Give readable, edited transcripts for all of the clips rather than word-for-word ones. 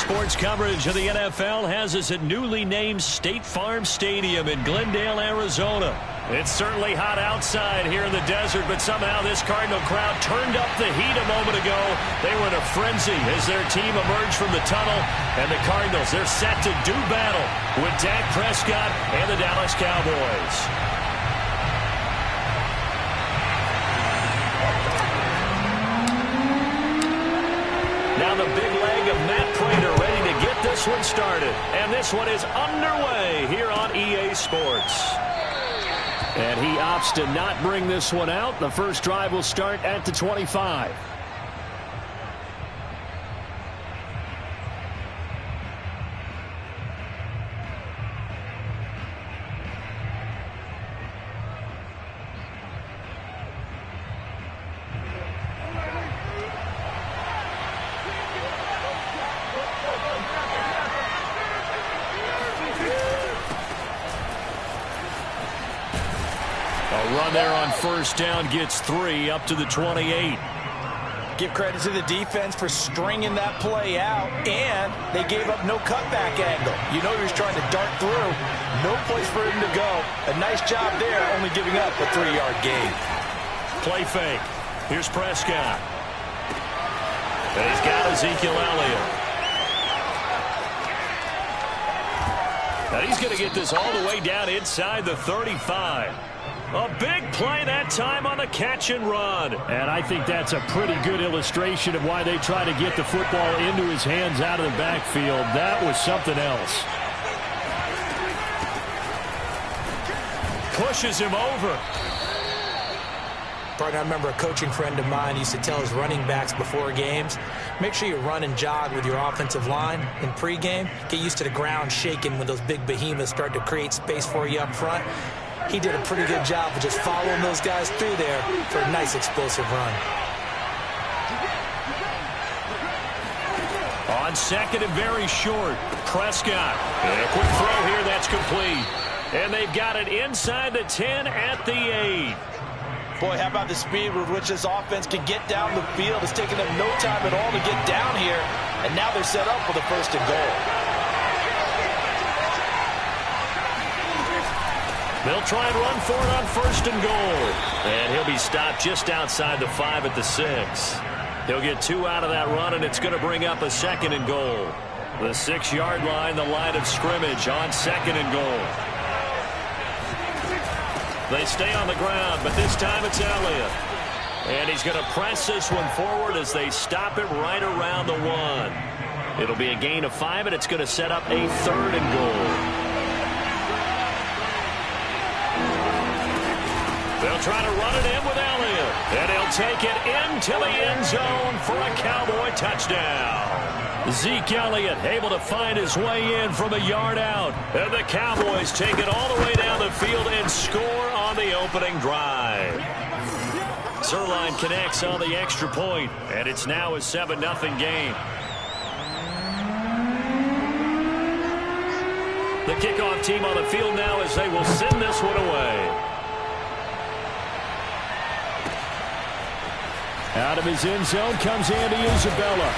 Sports coverage of the NFL has us at newly named State Farm Stadium in Glendale, Arizona. It's certainly hot outside here in the desert, but somehow this Cardinal crowd turned up the heat a moment ago. They were in a frenzy as their team emerged from the tunnel, and the Cardinals, they're set to do battle with Dak Prescott and the Dallas Cowboys. Now the big leg of Matt Pratt ready to get this one started. And this one is underway here on EA Sports. And he opts to not bring this one out. The first drive will start at the 25. Run there on first down gets 3 up to the 28. Give credit to the defense for stringing that play out, and they gave up no cutback angle. You know he was trying to dart through. No place for him to go. A nice job there, only giving up a 3-yard gain. Play fake. Here's Prescott. And he's got Ezekiel Elliott. Now he's going to get this all the way down inside the 35. A big play that time on the catch and run. And I think that's a pretty good illustration of why they try to get the football into his hands out of the backfield. That was something else. Pushes him over. Partner, I remember a coaching friend of mine used to tell his running backs before games, make sure you run and jog with your offensive line in pregame. Get used to the ground shaking when those big behemoths start to create space for you up front. He did a pretty good job of just following those guys through there for a nice explosive run. On second and very short, Prescott. And a quick throw here that's complete. And they've got it inside the 10 at the 8. Boy, how about the speed with which this offense can get down the field? It's taken them no time at all to get down here. And now they're set up for the first and goal. They'll try and run for it on first and goal. And he'll be stopped just outside the 5 at the 6. He'll get 2 out of that run, and it's going to bring up a second and goal. The 6-yard line, the line of scrimmage on second and goal. They stay on the ground, but this time it's Elliott. And he's going to press this one forward as they stop it right around the 1. It'll be a gain of 5, and it's going to set up a third and goal. They'll try to run it in with Elliott. And he'll take it into the end zone for a Cowboy touchdown. Zeke Elliott able to find his way in from a yard out. And the Cowboys take it all the way down the field and score on the opening drive. Zerline connects on the extra point, and it's now a 7-0 game. The kickoff team on the field now as they will send this one away. Out of his end zone comes Andy Isabella.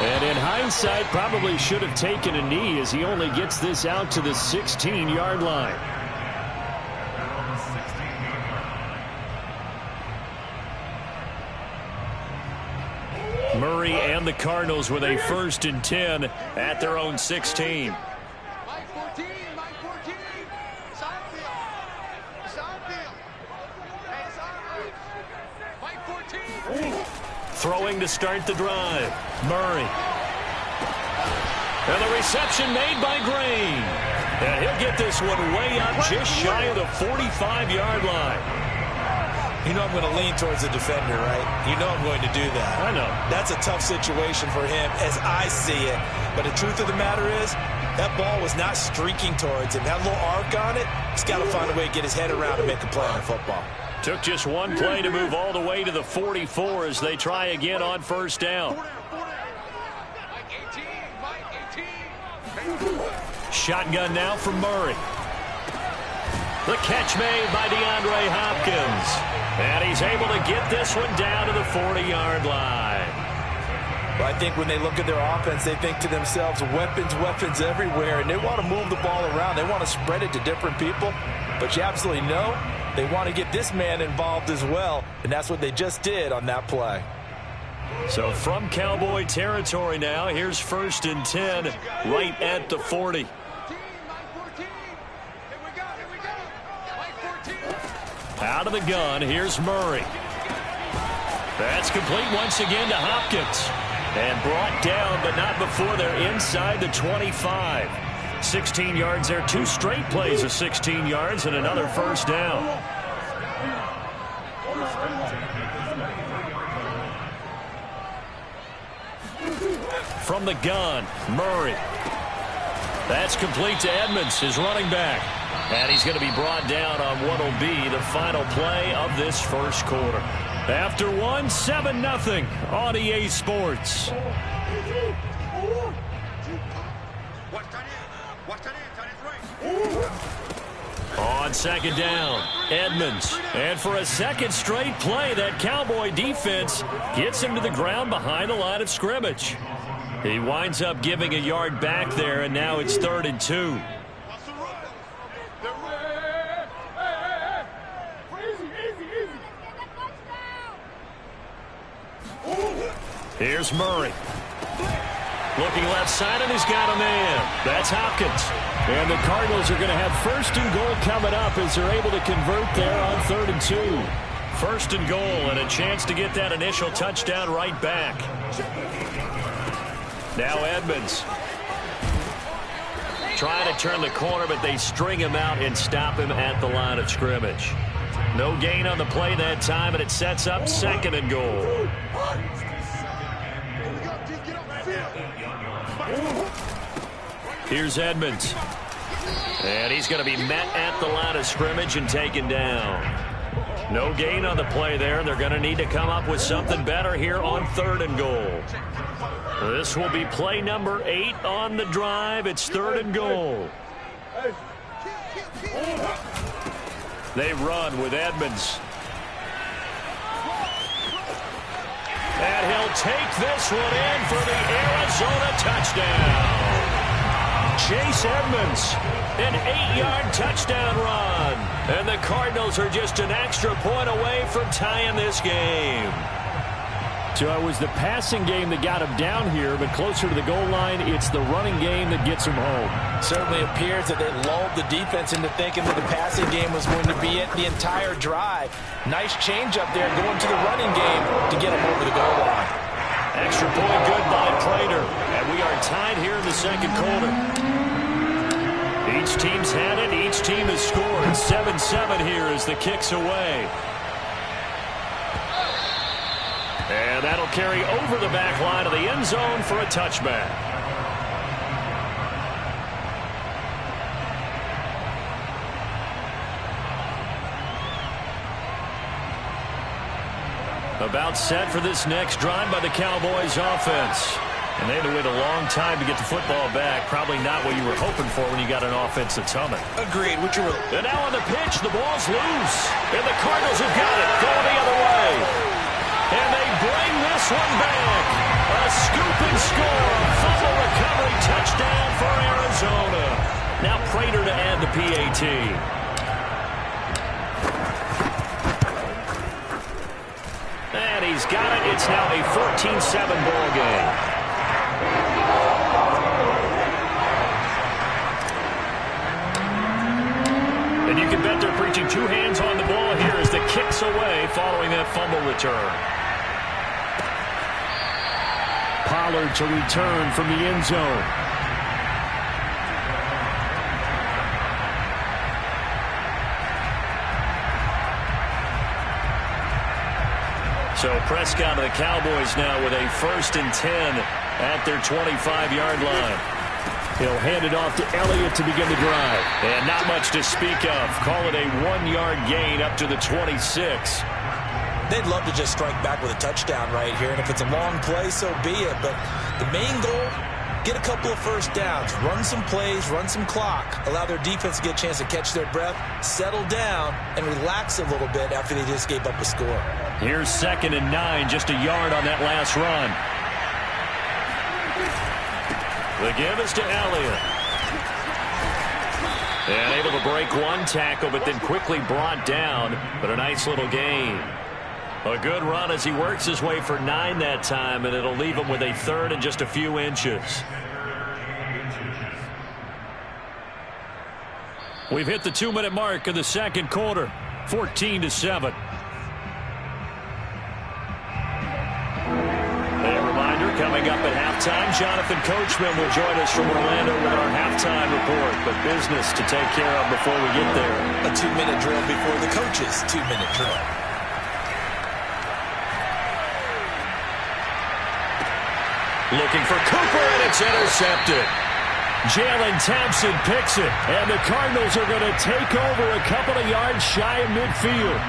And in hindsight, probably should have taken a knee as he only gets this out to the 16-yard line. Murray and the Cardinals with a 1st and 10 at their own 16. Throwing to start the drive. Murray. And the reception made by Green. And he'll get this one way up just shy of the 45-yard line. You know I'm going to lean towards the defender, right? You know I'm going to do that. I know. That's a tough situation for him as I see it. But the truth of the matter is, that ball was not streaking towards him. That little arc on it, he's got to find a way to get his head around and make a play on football. Took just one play to move all the way to the 44 as they try again on first down. Shotgun now from Murray. The catch made by DeAndre Hopkins. And he's able to get this one down to the 40-yard line. Well, I think when they look at their offense, they think to themselves, weapons, weapons everywhere, and they want to move the ball around. They want to spread it to different people, but you absolutely know they want to get this man involved as well, and that's what they just did on that play. So from Cowboy territory now, here's 1st and 10 right at the 40. Out of the gun, here's Murray. That's complete once again to Hopkins. And brought down, but not before they're inside the 25. 16 yards there, 2 straight plays of 16 yards and another first down. From the gun, Murray. That's complete to Edmonds, his running back. And he's going to be brought down on what will be the final play of this first quarter. After 7-0 on EA Sports. On 2nd down, Edmonds. And for a second straight play, that Cowboy defense gets him to the ground behind the line of scrimmage. He winds up giving a yard back there, and now it's 3rd and 2. Here's Murray. Looking left side, and he's got a man. That's Hopkins. And the Cardinals are going to have 1st and goal coming up as they're able to convert there on 3rd and 2. 1st and goal, and a chance to get that initial touchdown right back. Now Edmonds. Trying to turn the corner, but they string him out and stop him at the line of scrimmage. No gain on the play that time, and it sets up 2nd and goal. Here's Edmonds. And he's going to be met at the line of scrimmage and taken down. No gain on the play there. They're going to need to come up with something better here on 3rd and goal. This will be play number 8 on the drive. It's 3rd and goal. They run with Edmonds. And he'll take this one in for the Arizona touchdown. Chase Edmonds, an 8-yard touchdown run. And the Cardinals are just an extra point away from tying this game. So it was the passing game that got him down here, but closer to the goal line, it's the running game that gets him home. Certainly appears that they lulled the defense into thinking that the passing game was going to be it the entire drive. Nice change up there going to the running game to get him over the goal line. Extra point good by Prater. And we are tied here in the 2nd quarter. Each team's had it. Each team has scored. 7-7 here as the kick's away. And that'll carry over the back line of the end zone for a touchback. About set for this next drive by the Cowboys offense. And they had to wait a long time to get the football back. Probably not what you were hoping for when you got an offense that's humming. Agreed. And now on the pitch, the ball's loose. And the Cardinals have got it. Going the other way. And they bring this one back. A scoop and score. Fumble recovery touchdown for Arizona. Now Prater to add the PAT. And he's got it. It's now a 14-7 ball game. And you can bet they're preaching 2 hands on the ball here as the kick's away following that fumble return. Pollard to return from the end zone. So Prescott of the Cowboys now with a 1st and 10 at their 25-yard line. He'll hand it off to Elliott to begin the drive. And not much to speak of. Call it a 1-yard gain up to the 26. They'd love to just strike back with a touchdown right here, and if it's a long play, so be it. But the main goal, get a couple of first downs, run some plays, run some clock, allow their defense to get a chance to catch their breath, settle down, and relax a little bit after they just gave up a score. Here's 2nd and 9, just a yard on that last run. The give is to Elliott. And able to break one tackle, but then quickly brought down. But a nice little gain. A good run as he works his way for 9 that time, and it'll leave him with a third and just a few inches. We've hit the 2-minute mark of the second quarter. 14-7. Coming up at halftime, Jonathan Coachman will join us from Orlando with our halftime report. But business to take care of before we get there. A 2-minute drill before the coach's 2-minute drill. Looking for Cooper, and it's intercepted. Jalen Thompson picks it, and the Cardinals are going to take over a couple of yards shy of midfield.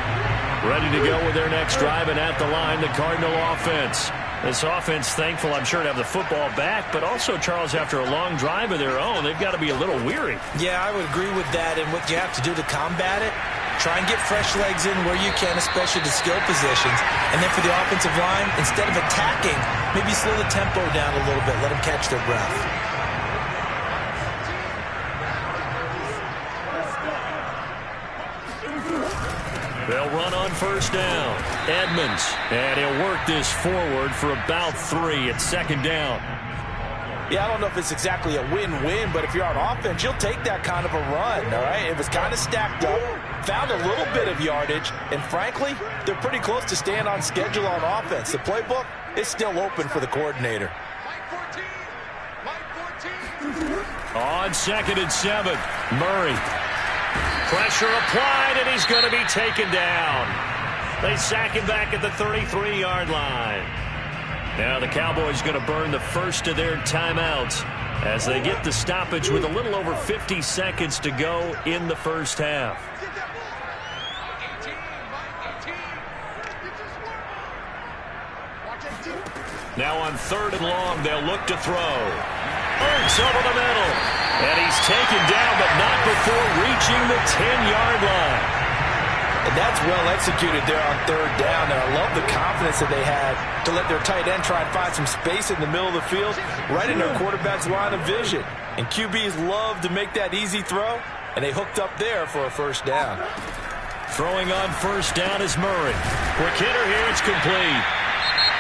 Ready to go with their next drive, and at the line, the Cardinal offense. This offense, thankful, I'm sure, to have the football back, but also, Charles, after a long drive of their own, they've got to be a little weary. Yeah, I would agree with that, and what you have to do to combat it, try and get fresh legs in where you can, especially the skill positions, and then for the offensive line, instead of attacking, maybe slow the tempo down a little bit, let them catch their breath. They'll run on first down. Edmonds, and he'll work this forward for about 3 at second down. Yeah, I don't know if it's exactly a win-win, but if you're on offense, you'll take that kind of a run, all right? It was kind of stacked up, found a little bit of yardage, and frankly, they're pretty close to staying on schedule on offense. The playbook is still open for the coordinator. On 2nd and 7, Murray. Pressure applied, and he's going to be taken down. They sack him back at the 33-yard line. Now the Cowboys going to burn the first of their timeouts as they get the stoppage with a little over 50 seconds to go in the first half. Now on 3rd and long, they'll look to throw. Hurts over the middle. And he's taken down, but not before reaching the 10-yard line. And that's well executed there on 3rd down. And I love the confidence that they had to let their tight end try and find some space in the middle of the field, right in their quarterback's line of vision. And QBs love to make that easy throw, and they hooked up there for a first down. Throwing on first down is Murray. Quick hitter here, it's complete.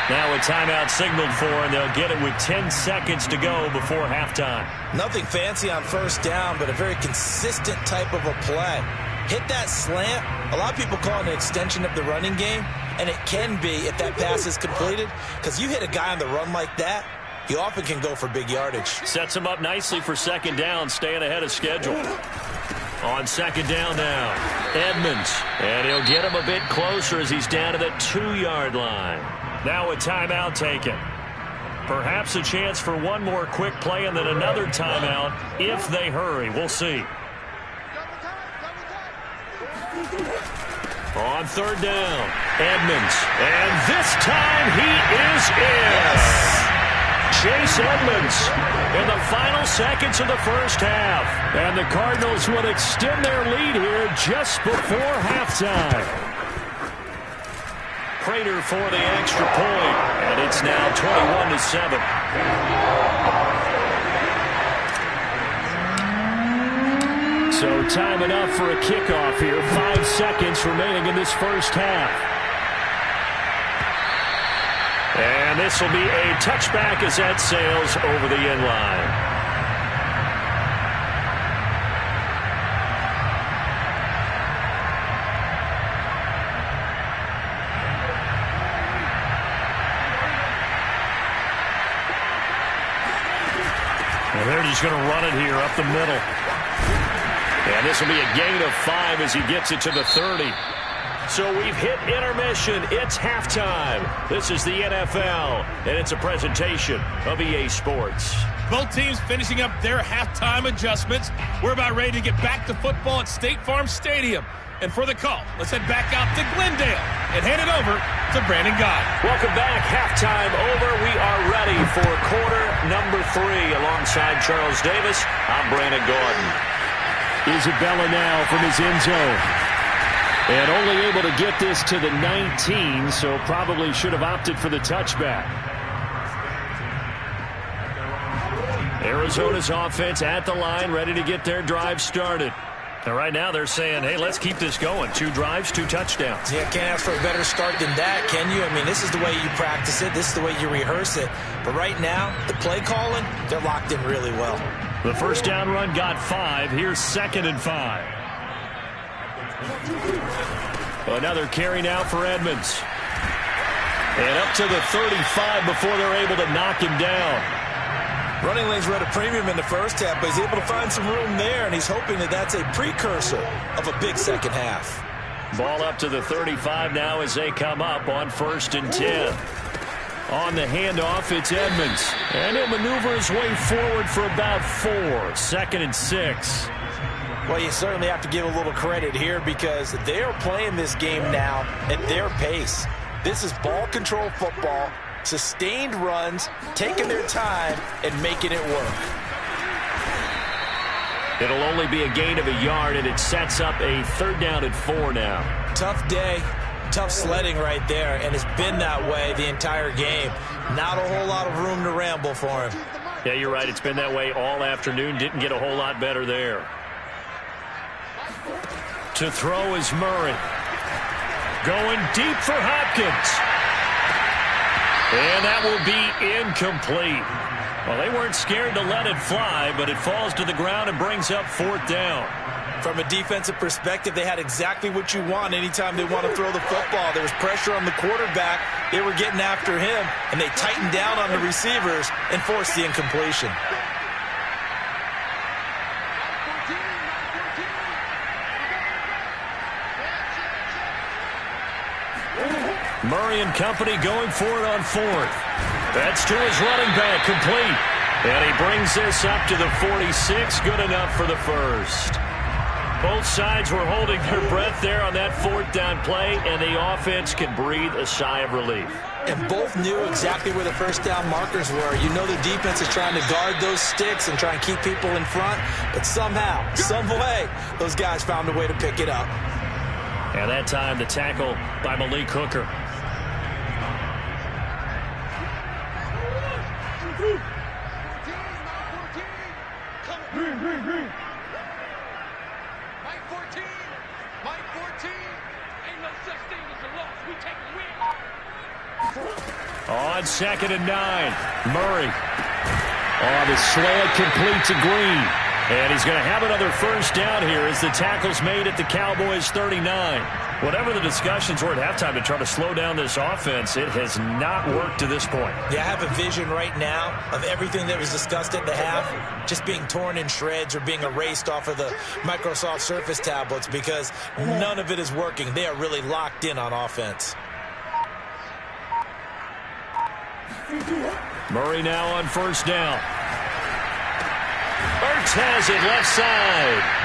Now a timeout signaled for, and they'll get it with 10 seconds to go before halftime. Nothing fancy on first down, but a very consistent type of a play. Hit that slant. A lot of people call it an extension of the running game, and it can be if that pass is completed, because you hit a guy on the run like that, he often can go for big yardage. Sets him up nicely for second down, staying ahead of schedule. On second down now, Edmonds, and he'll get him a bit closer as he's down to the 2-yard line. Now a timeout taken. Perhaps a chance for one more quick play and then another timeout if they hurry. We'll see. On 3rd down, Edmonds. And this time he is in. Yes. Chase Edmonds in the final seconds of the first half. And the Cardinals will extend their lead here just before halftime. Prater for the extra point, and it's now 21-7. So time enough for a kickoff here. 5 seconds remaining in this first half. And this will be a touchback as that sails over the end line. And they're just going to run it here up the middle. And this will be a gain of 5 as he gets it to the 30. So we've hit intermission. It's halftime. This is the NFL, and it's a presentation of EA Sports. Both teams finishing up their halftime adjustments. We're about ready to get back to football at State Farm Stadium. And for the call, let's head back out to Glendale and hand it over to Brandon Guy. Welcome back. Halftime over. We are ready for quarter number 3. Alongside Charles Davis, I'm Brandon Gordon. Isabella now from his end zone. And only able to get this to the 19, so probably should have opted for the touchback. Arizona's offense at the line, ready to get their drive started. And right now they're saying, hey, let's keep this going. 2 drives, 2 touchdowns. Yeah, can't ask for a better start than that, can you? I mean, this is the way you practice it. This is the way you rehearse it. But right now, the play calling, they're locked in really well. The first down run got 5. Here's 2nd and 5. Another carry now for Edmonds. And up to the 35 before they're able to knock him down. Running lanes were at a premium in the first half, but he's able to find some room there, and he's hoping that that's a precursor of a big second half. Ball up to the 35 now as they come up on 1st and 10. On the handoff, it's Edmonds. And he'll maneuver his way forward for about 4. 2nd and 6. Well, you certainly have to give a little credit here because they are playing this game now at their pace. This is ball control football. Sustained runs, taking their time, and making it work. It'll only be a gain of a yard, and it sets up a 3rd down and 4 now. Tough day, tough sledding right there, and it's been that way the entire game. Not a whole lot of room to ramble for him. Yeah, you're right. It's been that way all afternoon. Didn't get a whole lot better there. To throw is Murray. Going deep for Hopkins. And that will be incomplete. Well, they weren't scared to let it fly, but it falls to the ground and brings up 4th down. From a defensive perspective, they had exactly what you want anytime they want to throw the football. There was pressure on the quarterback. They were getting after him, and they tightened down on the receivers and forced the incompletion. Murray and company going for it on 4th. That's to his running back, complete. And he brings this up to the 46, good enough for the 1st. Both sides were holding their breath there on that 4th down play, and the offense can breathe a sigh of relief. And both knew exactly where the 1st down markers were. You know the defense is trying to guard those sticks and try and keep people in front, but somehow, some way, those guys found a way to pick it up. And that time, the tackle by Malik Hooker. On 2nd and 9, Murray. On the slant, complete to Green. And he's going to have another 1st down here as the tackle's made at the Cowboys' 39. Whatever the discussions were at halftime to try to slow down this offense, it has not worked to this point. Yeah, I have a vision right now of everything that was discussed at the half just being torn in shreds or being erased off of the Microsoft Surface tablets because none of it is working. They are really locked in on offense. Murray now on 1st down. Ertz has it left side.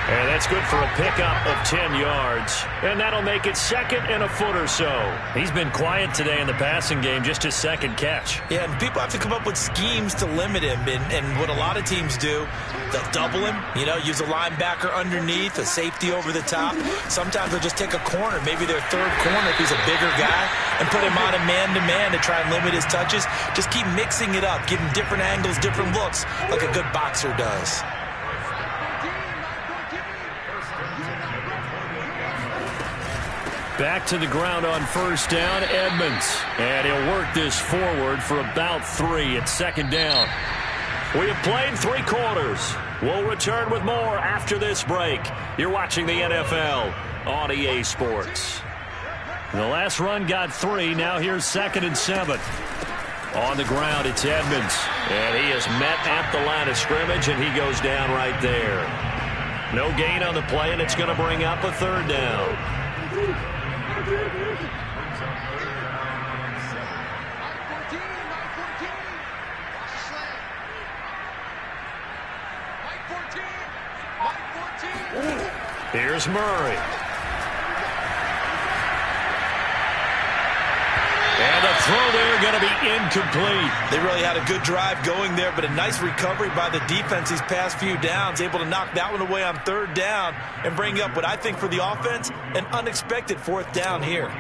And that's good for a pickup of 10 yards. And that'll make it 2nd and a foot or so. He's been quiet today in the passing game, just his 2nd catch. Yeah, and people have to come up with schemes to limit him. And what a lot of teams do, they'll double him, use a linebacker underneath, a safety over the top. Sometimes they'll just take a corner, maybe their 3rd corner if he's a bigger guy, and put him on a man-to-man to try and limit his touches. Just keep mixing it up, give him different angles, different looks, like a good boxer does. Back to the ground on 1st down, Edmonds. And he'll work this forward for about 3 at 2nd down. We have played 3 quarters. We'll return with more after this break. You're watching the NFL on EA Sports. The last run got 3. Now here's 2nd and 7. On the ground, it's Edmonds. And he is met at the line of scrimmage, and he goes down right there. No gain on the play, and it's going to bring up a 3rd down. Here's Murray. And the throw there going to be incomplete. They really had a good drive going there, but a nice recovery by the defense these past few downs, able to knock that one away on 3rd down and bring up what I think for the offense, an unexpected 4th down here.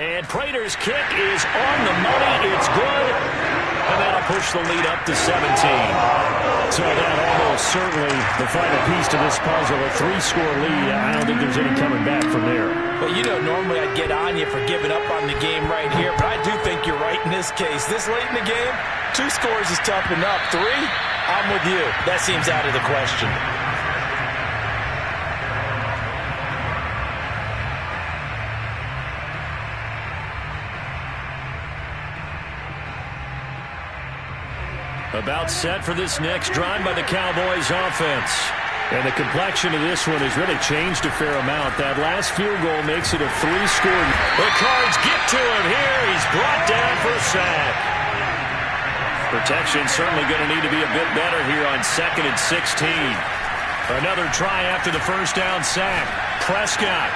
And Prater's kick is on the money. It's good. And that'll push the lead up to 17. So that almost certainly the final piece to this puzzle. A 3-score lead. I don't think there's any coming back from there. Well, you know, normally I'd get on you for giving up on the game right here, but I do think you're right in this case. This late in the game, 2 scores is tough enough. 3, I'm with you. That seems out of the question. About set for this next drive by the Cowboys offense. And the complexion of this one has really changed a fair amount. That last field goal makes it a 3-score. The Cards get to him here. He's brought down for a sack. Protection certainly going to need to be a bit better here on 2nd and 16. Another try after the first down sack. Prescott.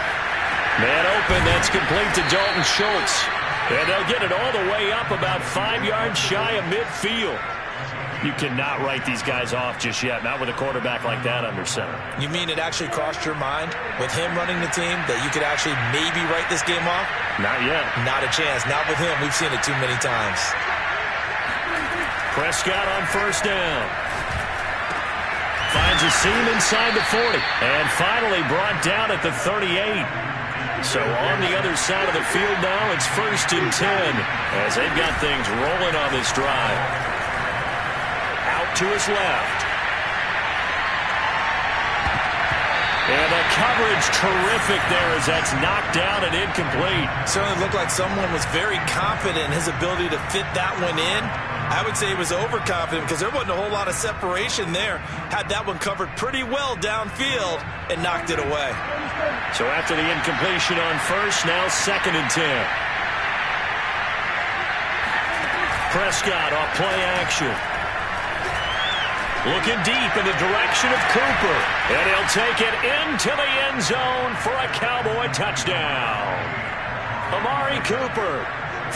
Man open. That's complete to Dalton Schultz. And they'll get it all the way up about 5 yards shy of midfield. You cannot write these guys off just yet, not with a quarterback like that under center. You mean it actually crossed your mind with him running the team that you could actually maybe write this game off? Not yet. Not a chance. Not with him. We've seen it too many times. Prescott on first down. Finds a seam inside the 40. And finally brought down at the 38. So on the other side of the field now, it's 1st and 10 as they've got things rolling on this drive. Out to his left. And the coverage terrific there as that's knocked down and incomplete. Certainly looked like someone was very confident in his ability to fit that one in. I would say he was overconfident because there wasn't a whole lot of separation there. Had that one covered pretty well downfield and knocked it away. So after the incompletion on first, now 2nd and 10. Prescott off play action. Looking deep in the direction of Cooper. And he'll take it into the end zone for a Cowboy touchdown. Amari Cooper,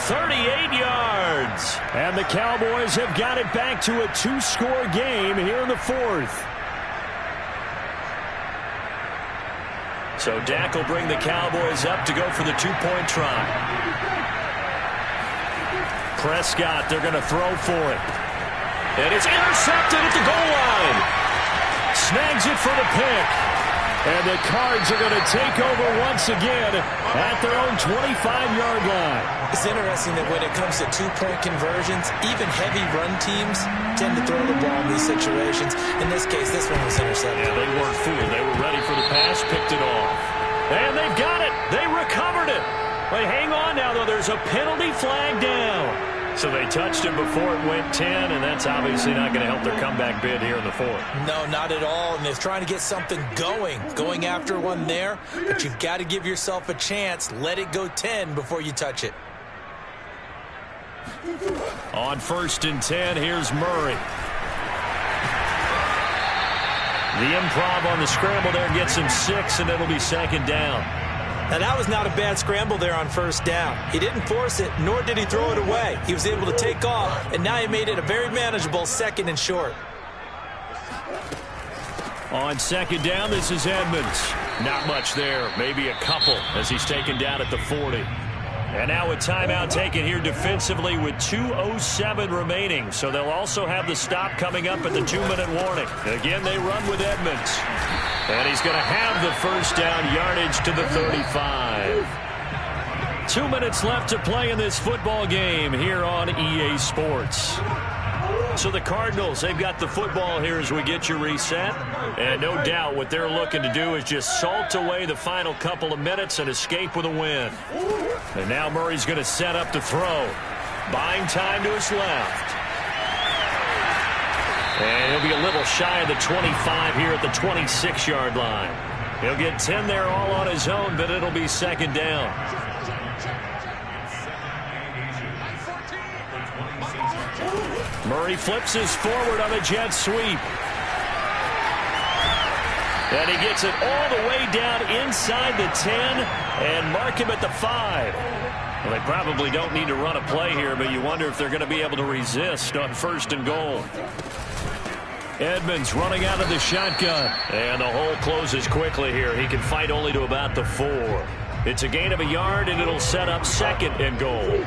38 yards. And the Cowboys have got it back to a 2-score game here in the 4th. So Dak will bring the Cowboys up to go for the 2-point try. Prescott, they're going to throw for it. And it's intercepted at the goal line. Snags it for the pick. And the Cards are going to take over once again at their own 25-yard line. It's interesting that when it comes to 2-point conversions, even heavy run teams tend to throw the ball in these situations. In this case, this one was intercepted. Yeah, they weren't fooled. They were ready for the pass, picked it off. And they've got it. They recovered it. But hang on now, though. There's a penalty flag down. So they touched him before it went 10, and that's obviously not going to help their comeback bid here in the 4th. No, not at all, and they're trying to get something going after one there, but you've got to give yourself a chance. Let it go 10 before you touch it. On 1st and 10, here's Murray. The improv on the scramble there gets him 6, and it'll be 2nd down. Now, that was not a bad scramble there on first down. He didn't force it, nor did he throw it away. He was able to take off, and now he made it a very manageable 2nd and short. On 2nd down, this is Edmonds. Not much there, maybe a couple as he's taken down at the 40. And now a timeout taken here defensively with 2:07 remaining. So they'll also have the stop coming up at the 2-minute warning. Again, they run with Edmonds. And he's going to have the first down yardage to the 35. 2 minutes left to play in this football game here on EA Sports. So the Cardinals, they've got the football here as we get you reset. And no doubt what they're looking to do is just salt away the final couple of minutes and escape with a win. And now Murray's going to set up to throw. Buying time to his left. And he'll be a little shy of the 25 here at the 26-yard line. He'll get 10 there all on his own, but it'll be 2nd down. Murray flips his forward on a jet sweep. And he gets it all the way down inside the 10 and mark him at the 5. Well, they probably don't need to run a play here, but you wonder if they're going to be able to resist on 1st and goal. Edmonds running out of the shotgun. And the hole closes quickly here. He can fight only to about the 4. It's a gain of a yard, and it'll set up 2nd and goal.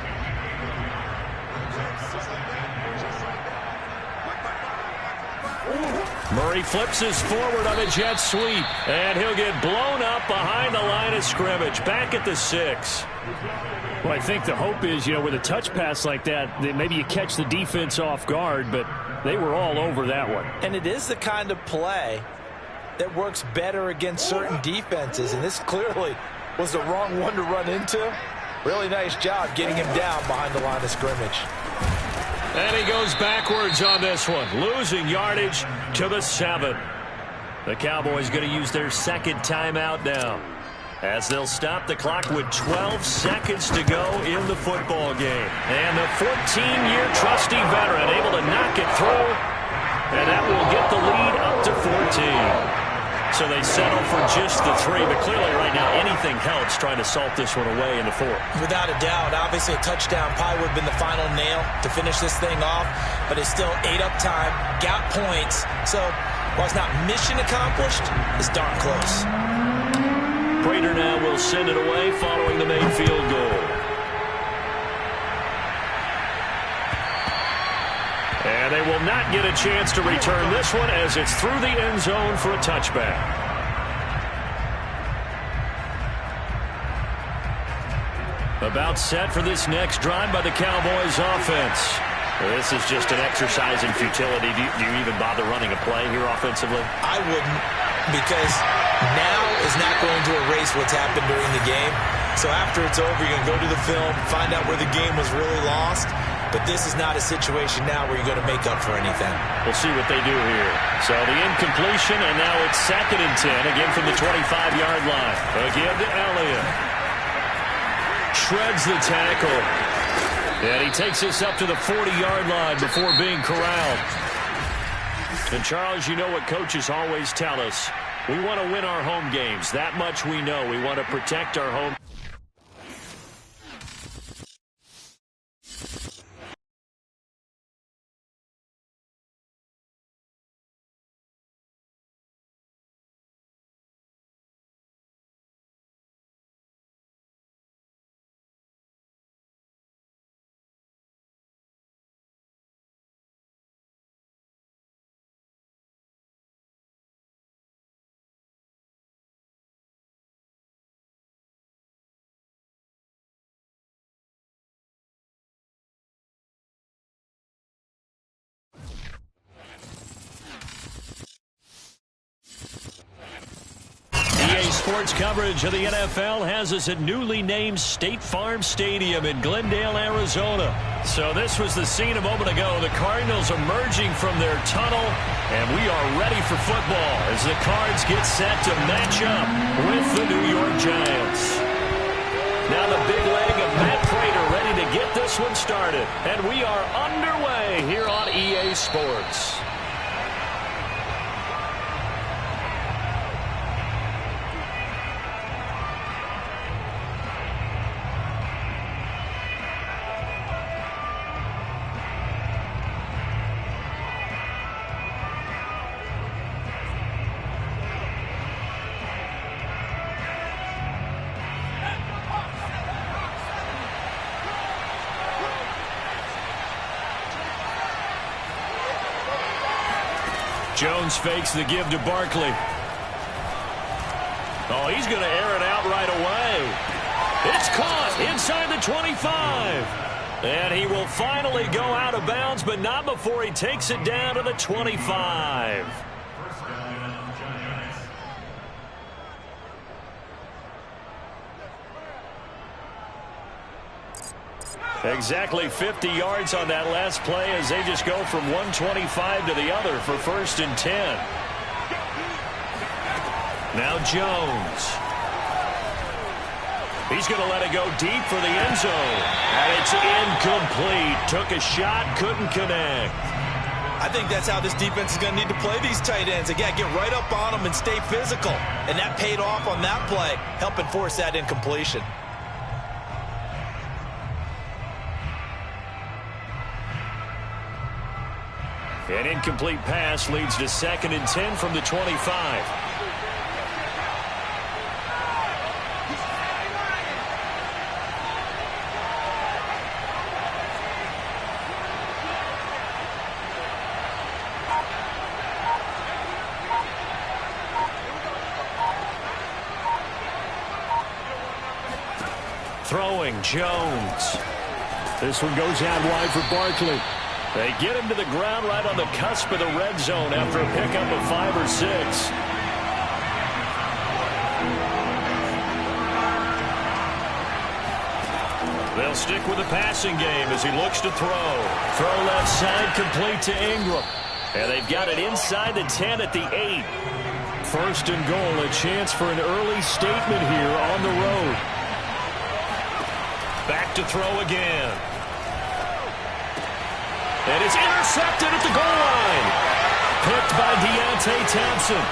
Murray flips his forward on a jet sweep, and he'll get blown up behind the line of scrimmage, back at the 6. Well, I think the hope is, with a touch pass like that maybe you catch the defense off guard, but they were all over that one. And it is the kind of play that works better against certain defenses, and this clearly was the wrong one to run into. Really nice job getting him down behind the line of scrimmage. And he goes backwards on this one, losing yardage to the 7. The Cowboys going to use their 2nd timeout now, as they'll stop the clock with 12 seconds to go in the football game. And the 14-year trusty veteran able to knock it through, and that will get the lead up to 14. So they settle for just the 3, but clearly right now anything helps trying to salt this one away in the 4th. Without a doubt, obviously a touchdown probably would have been the final nail to finish this thing off, but it's still ate up time, got points, so while it's not mission accomplished, it's darn close. Prater now will send it away following the main field goal. And they will not get a chance to return this one as it's through the end zone for a touchback. About set for this next drive by the Cowboys offense. This is just an exercise in futility. Do you even bother running a play here offensively? I wouldn't, because now is not going to erase what's happened during the game. So after it's over, you're going to go to the film, find out where the game was really lost. But this is not a situation now where you're going to make up for anything. We'll see what they do here. So the incompletion, and now it's 2nd and 10, again from the 25-yard line. Again to Elliott. Shreds the tackle. And he takes us up to the 40-yard line before being corralled. And, Charles, you know what coaches always tell us. We want to win our home games. That much we know. We want to protect our home. Sports coverage of the NFL has us at newly named State Farm Stadium in Glendale, Arizona. So this was the scene a moment ago. The Cardinals emerging from their tunnel, and we are ready for football as the Cards get set to match up with the New York Giants. Now the big leg of Matt Prater ready to get this one started, and we are underway here on EA Sports. Jones fakes the give to Barkley. Oh, he's going to air it out right away. It's caught inside the 25. And he will finally go out of bounds, but not before he takes it down to the 25. Exactly 50 yards on that last play as they just go from 125 to the other for 1st and 10. Now Jones. He's going to let it go deep for the end zone. And it's incomplete. Took a shot, couldn't connect. I think that's how this defense is going to need to play these tight ends. Again, get right up on them and stay physical. And that paid off on that play, helping force that incompletion. An incomplete pass leads to 2nd and 10 from the 25. Throwing, Jones. This one goes out wide for Barkley. They get him to the ground right on the cusp of the red zone after a pickup of 5 or 6. They'll stick with the passing game as he looks to throw. Throw left side, complete to Ingram. And they've got it inside the 10 at the 8. First and goal, a chance for an early statement here on the road. Back to throw again. And it's intercepted at the goal line. Picked by Deontay Thompson.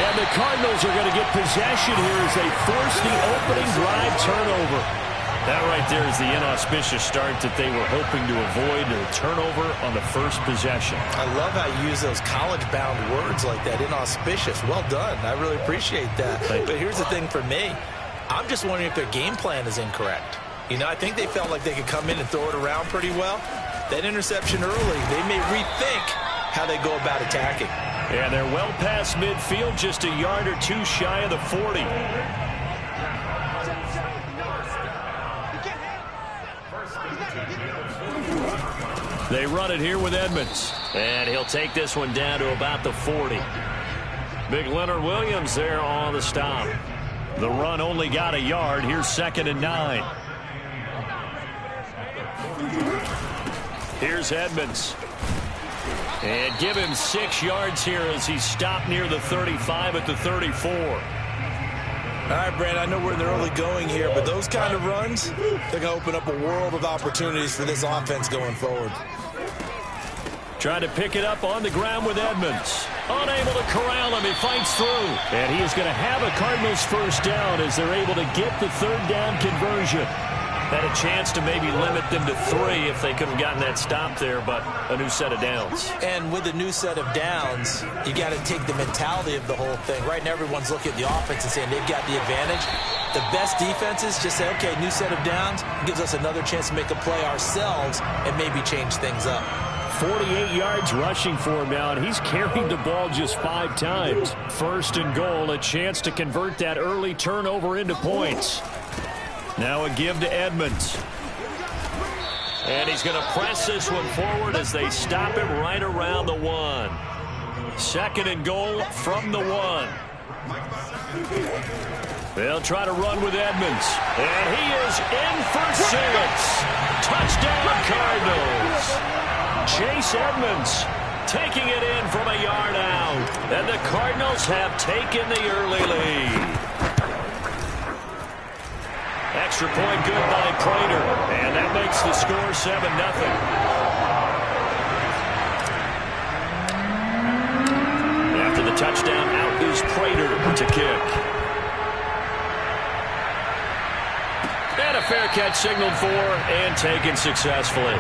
And the Cardinals are going to get possession here as they force the opening drive turnover. That right there is the inauspicious start that they were hoping to avoid, a turnover on the first possession. I love how you use those college-bound words like that, inauspicious. Well done. I really appreciate that. But here's the thing for me. I'm just wondering if their game plan is incorrect. You know, I think they felt like they could come in and throw it around pretty well. That interception early, they may rethink how they go about attacking. And they're well past midfield, just a yard or two shy of the 40. They run it here with Edmonds. And he'll take this one down to about the 40. Big Leonard Williams there on the stop. The run only got a yard. Here's 2nd and 9. Here's Edmonds. And give him 6 yards here as he stopped near the 35 at the 34. All right, Brad, I know we're in the early going here, but those kind of runs, they're going to open up a world of opportunities for this offense going forward. Trying to pick it up on the ground with Edmonds. Unable to corral him. He fights through. And he is going to have a Cardinals first down as they're able to get the 3rd down conversion. Had a chance to maybe limit them to 3 if they could have gotten that stop there, but a new set of downs. And with a new set of downs, you got to take the mentality of the whole thing. Right now, everyone's looking at the offense and saying they've got the advantage. The best defenses just say, okay, new set of downs, gives us another chance to make a play ourselves and maybe change things up. 48 yards rushing for him now, and he's carried the ball just 5 times. First and goal, a chance to convert that early turnover into points. Now a give to Edmonds. And he's going to press this one forward as they stop him right around the 1. 2nd and goal from the 1. They'll try to run with Edmonds. And he is in for 6. Touchdown Cardinals. Chase Edmonds taking it in from a yard out. And the Cardinals have taken the early lead. Extra point good by Prater. And that makes the score 7-0. After the touchdown, out is Prater to kick. And a fair catch signaled for and taken successfully.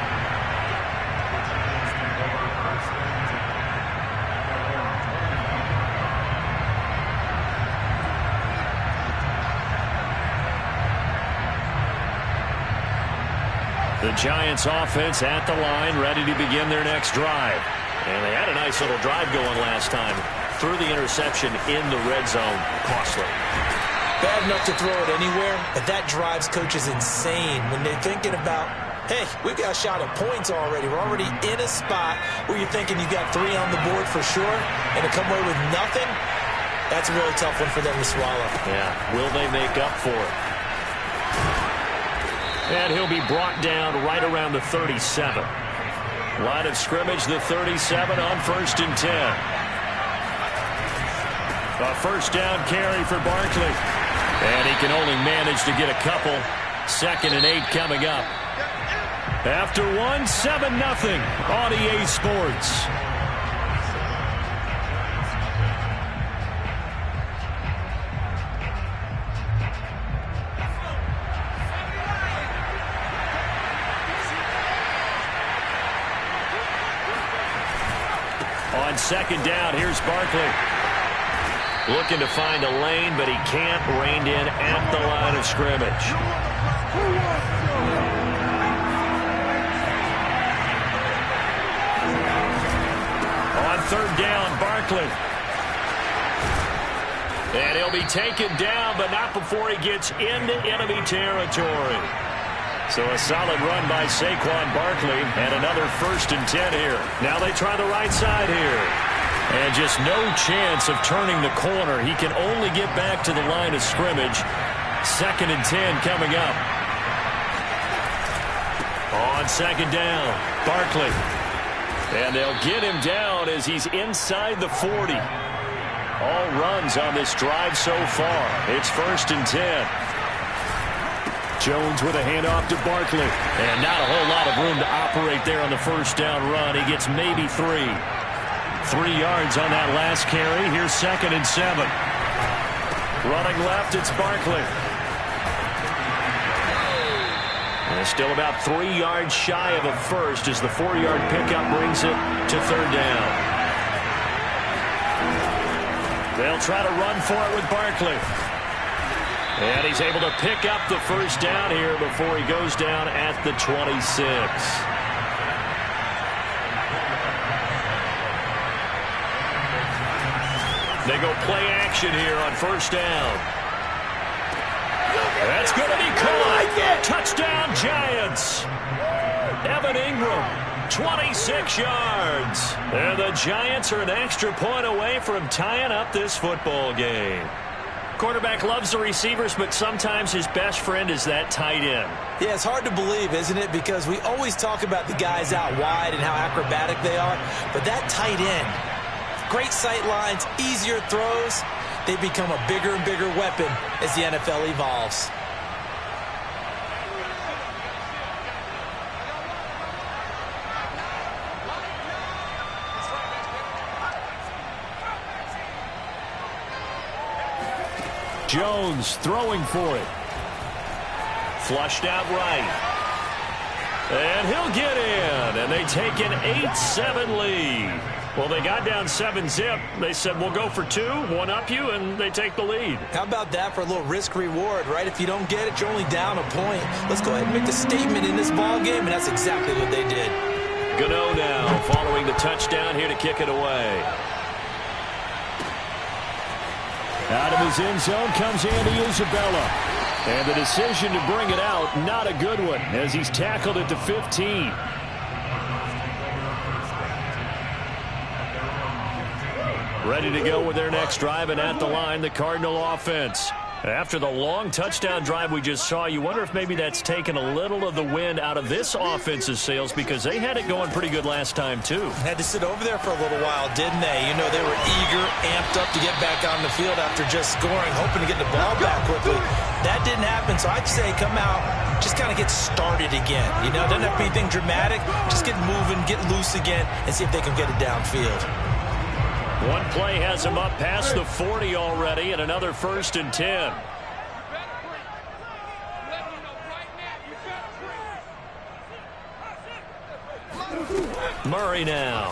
The Giants offense at the line, ready to begin their next drive. And they had a nice little drive going last time. Threw the interception in the red zone. Costly. Bad enough to throw it anywhere, but that drives coaches insane when they're thinking about, hey, we've got a shot at points already. We're already in a spot where you're thinking you got 3 on the board for sure, and to come away with nothing, that's a really tough one for them to swallow. Yeah, will they make up for it? And he'll be brought down right around the 37. Line of scrimmage, the 37 on 1st and 10. A first down carry for Barkley. And he can only manage to get a couple. 2nd and 8 coming up. After 1, 7-0 on EA Sports. On 2nd down, here's Barkley. Looking to find a lane, but he can't. Reined in at the line of scrimmage. On 3rd down, Barkley. And he'll be taken down, but not before he gets into enemy territory. So a solid run by Saquon Barkley, and another 1st and 10 here. Now they try the right side here. And just no chance of turning the corner. He can only get back to the line of scrimmage. 2nd and 10 coming up. On 2nd down, Barkley. And they'll get him down as he's inside the 40. All runs on this drive so far. It's 1st and 10. Jones with a handoff to Barkley. And not a whole lot of room to operate there on the 1st down run. He gets maybe 3. 3 yards on that last carry. Here's 2nd and 7. Running left, it's Barkley. And still about 3 yards shy of a first as the 4-yard pickup brings it to 3rd down. They'll try to run for it with Barkley. And he's able to pick up the 1st down here before he goes down at the 26. They go play action here on 1st down. That's going to be caught. Touchdown, Giants. Evan Ingram, 26 yards. And the Giants are an extra point away from tying up this football game. Quarterback loves the receivers, but sometimes his best friend is that tight end. Yeah, it's hard to believe, isn't it? Because we always talk about the guys out wide and how acrobatic they are. But that tight end, great sight lines, easier throws, they become a bigger and bigger weapon as the NFL evolves. Jones throwing for it. Flushed out right. And he'll get in. And they take an 8-7 lead. Well, they got down 7-zip. They said, we'll go for 2, one up you, and they take the lead. How about that for a little risk-reward, right? If you don't get it, you're only down a point. Let's go ahead and make the statement in this ball game, and that's exactly what they did. Gano now following the touchdown here to kick it away. Out of his end zone comes Andy Isabella. And the decision to bring it out, not a good one, as he's tackled at the 15. Ready to go with their next drive, and at the line, the Cardinal offense. After the long touchdown drive we just saw, you wonder if maybe that's taken a little of the wind out of this offense's sails, because they had it going pretty good last time, too. Had to sit over there for a little while, didn't they? You know, they were eager, amped up to get back on the field after just scoring, hoping to get the ball back quickly. That didn't happen, so I'd say come out, just kind of get started again. You know, doesn't have to be anything dramatic. Just get moving, get loose again, and see if they can get it downfield. One play has him up past the 40 already, and another 1st and 10. Murray now.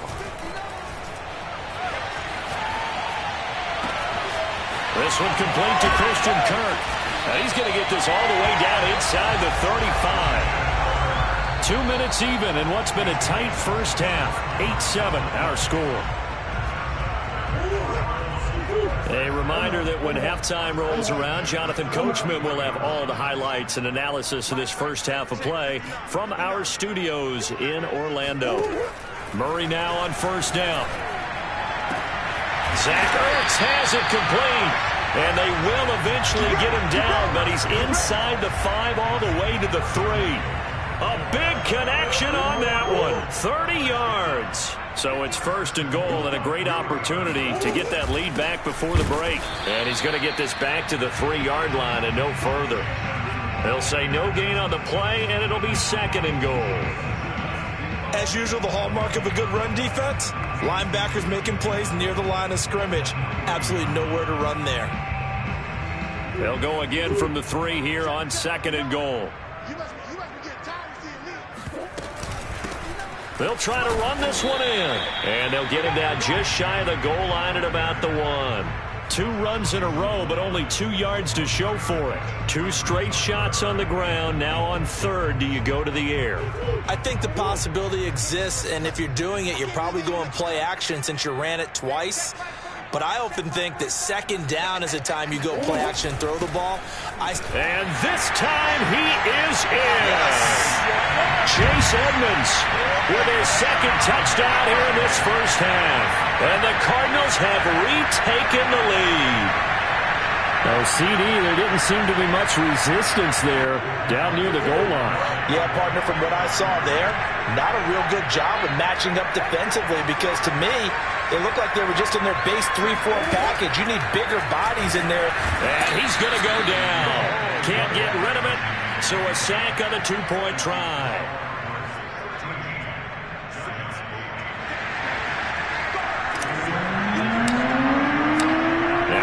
This one complete to Christian Kirk. Now he's going to get this all the way down inside the 35. 2 minutes even in what's been a tight first half. 8-7 our score. A reminder that when halftime rolls around, Jonathan Coachman will have all the highlights and analysis of this first half of play from our studios in Orlando. Murray now on 1st down. Zach Ertz has it complete. And they will eventually get him down, but he's inside the 5 all the way to the 3. A big connection on that one. 30 yards. So it's 1st and goal, and a great opportunity to get that lead back before the break. And he's going to get this back to the 3-yard line and no further. They'll say no gain on the play, and it'll be 2nd and goal. As usual, the hallmark of a good run defense, linebackers making plays near the line of scrimmage. Absolutely nowhere to run there. They'll go again from the 3 here on 2nd and goal. They'll try to run this one in. And they'll get him down just shy of the goal line at about the 1. 2 runs in a row, but only 2 yards to show for it. 2 straight shots on the ground. Now on 3rd, do you go to the air? I think the possibility exists, and if you're doing it, you're probably going play action since you ran it twice. but I often think that second down is a time you go play action and throw the ball. And this time he is in. Chase Edmonds with his second touchdown here in this first half. And the Cardinals have retaken the lead. Oh, CD, there didn't seem to be much resistance there down near the goal line. Yeah, partner, from what I saw there, not a real good job of matching up defensively because to me, it looked like they were just in their base 3-4 package. You need bigger bodies in there. And he's going to go down. Can't get rid of it, so a sack on a 2-point try.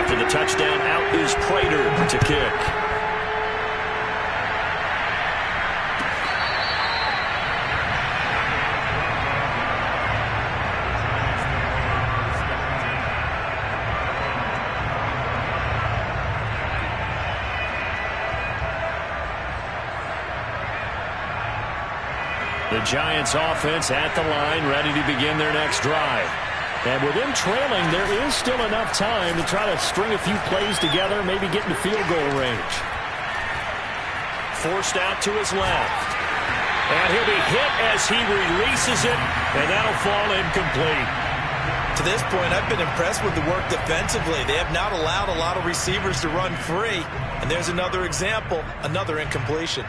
After the touchdown, out is Prater to kick. The Giants offense at the line, ready to begin their next drive. And with them trailing, there is still enough time to try to string a few plays together, maybe get into field goal range. Forced out to his left. And he'll be hit as he releases it, and that'll fall incomplete. To this point, I've been impressed with the work defensively. They have not allowed a lot of receivers to run free. And there's another example, another incompletion.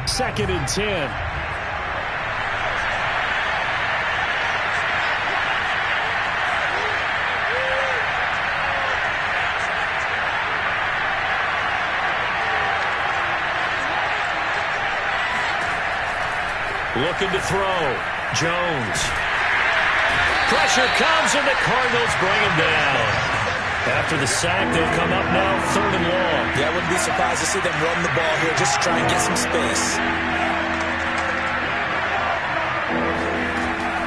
2nd and 10. Looking to throw. Jones. Pressure comes, and the Cardinals bring him down. After the sack, they've come up now 3rd and long. Yeah, I wouldn't be surprised to see them run the ball here just to try and get some space.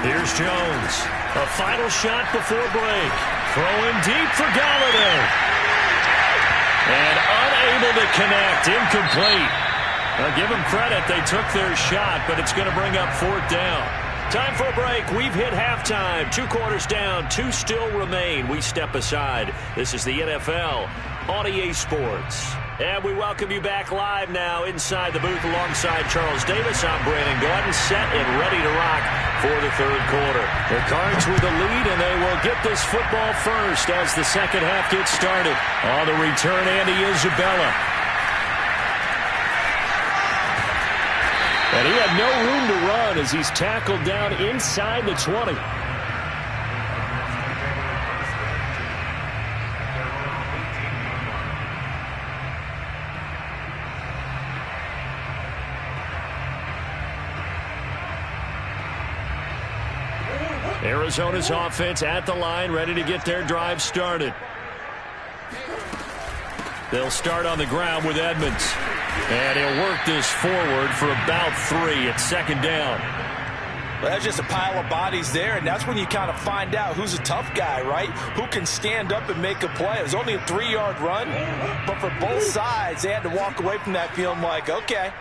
Here's Jones. A final shot before break. Throwing deep for Galladay. And unable to connect. Incomplete. Now, give them credit. They took their shot, but it's going to bring up 4th down. Time for a break. We've hit halftime. 2 quarters down. 2 still remain. We step aside. This is the NFL on EA Sports. And we welcome you back live now inside the booth alongside Charles Davis. I'm Brandon Gordon, set and ready to rock for the 3rd quarter. The Cards with the lead, and they will get this football first as the second half gets started. On the return, Andy Isabella. And he had no room to run as he's tackled down inside the 20. Arizona's offense at the line, ready to get their drive started. They'll start on the ground with Edmonds. And he'll work this forward for about 3. It's 2nd down. Well, that's just a pile of bodies there, and that's when you kind of find out who's a tough guy, right? Who can stand up and make a play. It was only a 3-yard run, but for both sides, they had to walk away from that feeling like, okay,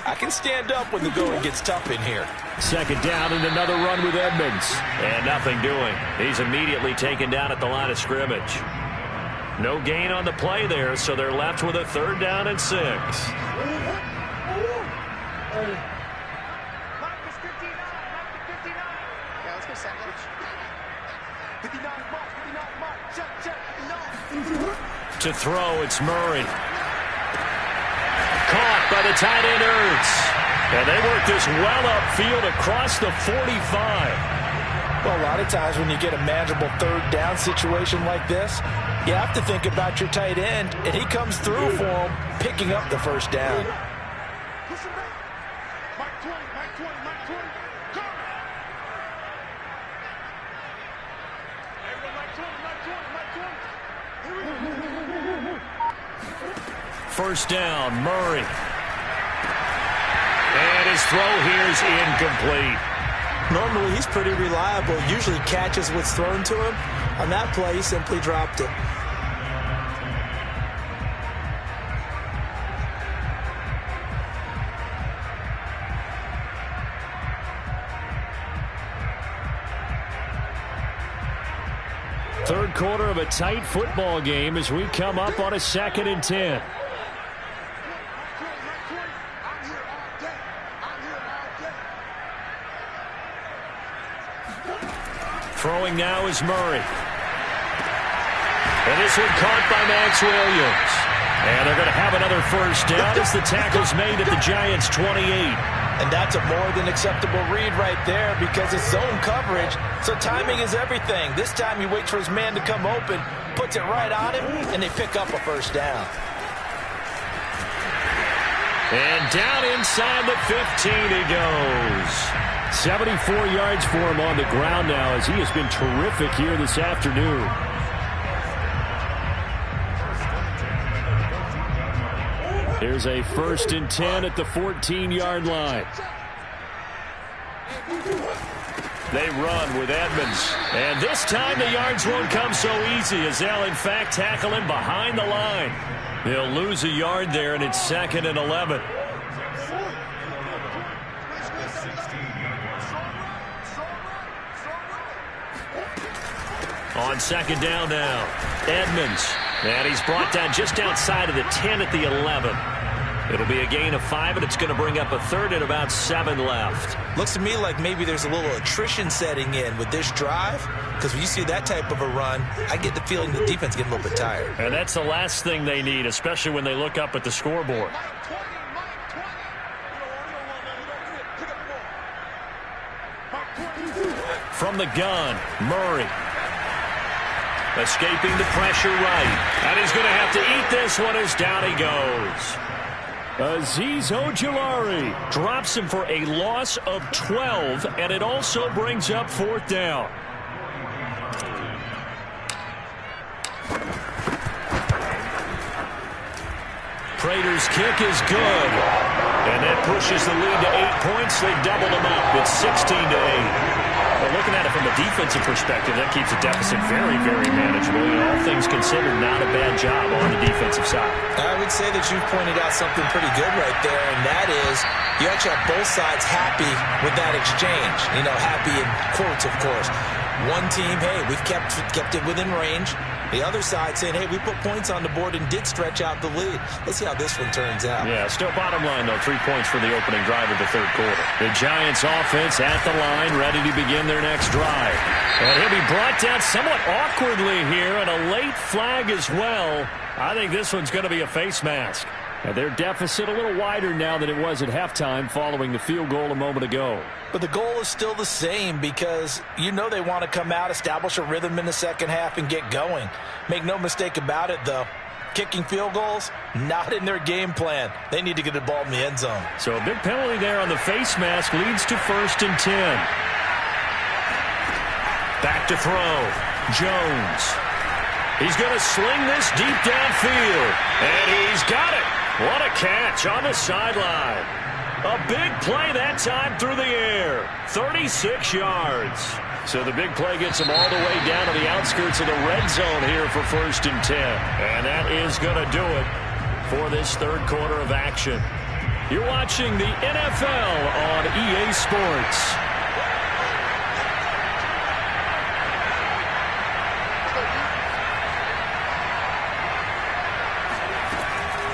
I can stand up when the going gets tough in here. 2nd down and another run with Edmonds. And nothing doing. He's immediately taken down at the line of scrimmage. No gain on the play there, so they're left with a 3rd down and 6. To throw, it's Murray. Caught by the tight end, Ertz. And they work this well upfield across the 45. Well, a lot of times when you get a manageable 3rd down situation like this, you have to think about your tight end, and he comes through for him, picking up the 1st down. First down, Murray. And his throw here is incomplete. Normally, he's pretty reliable. Usually catches what's thrown to him. On that play, he simply dropped it. Third quarter of a tight football game as we come up on a 2nd and 10. Throwing now is Murray. And this one caught by Max Williams. And they're going to have another first down as the tackle's made at the Giants' 28. And that's a more than acceptable read right there because it's zone coverage, so timing is everything. This time he waits for his man to come open, puts it right on him, and they pick up a first down. And down inside the 15 he goes. 74 yards for him on the ground now as he has been terrific here this afternoon. Here's a 1st and 10 at the 14-yard line. They run with Edmonds. And this time the yards won't come so easy as they'll in fact tackle him behind the line. He'll lose a yard there, and it's 2nd and 11. On 2nd down now, Edmonds. And he's brought down just outside of the 10 at the 11. It'll be a gain of 5, and it's going to bring up a 3rd and about 7 left. Looks to me like maybe there's a little attrition setting in with this drive, because when you see that type of a run, I get the feeling the defense getting a little bit tired. And that's the last thing they need, especially when they look up at the scoreboard. From the gun, Murray. Escaping the pressure right. And he's going to have to eat this one as down he goes. Azeez Ojulari drops him for a loss of 12, and it also brings up 4th down. Prater's kick is good. And that pushes the lead to 8 points. They doubled them up. It's 16-8. But looking at it from a defensive perspective, that keeps the deficit very, very manageable. All things considered, not a bad job on the defensive side. I would say that you've pointed out something pretty good right there, and that is you actually have both sides happy with that exchange. You know, happy in quotes, of course. One team, hey, we've kept it within range. The other side saying, hey, we put points on the board and did stretch out the lead. Let's see how this one turns out. Yeah, still bottom line, though, 3 points for the opening drive of the 3rd quarter. The Giants offense at the line, ready to begin their next drive. And he'll be brought down somewhat awkwardly here, and a late flag as well. I think this one's going to be a face mask. And their deficit a little wider now than it was at halftime following the field goal a moment ago. But the goal is still the same because you know they want to come out, establish a rhythm in the second half, and get going. Make no mistake about it, though. Kicking field goals, not in their game plan. They need to get the ball in the end zone. So a big penalty there on the face mask leads to 1st and 10. Back to throw. Jones. He's going to sling this deep downfield. And he's got it. What a catch on the sideline. A big play that time through the air. 36 yards. So the big play gets him all the way down to the outskirts of the red zone here for 1st and 10. And that is going to do it for this 3rd quarter of action. You're watching the NFL on EA Sports.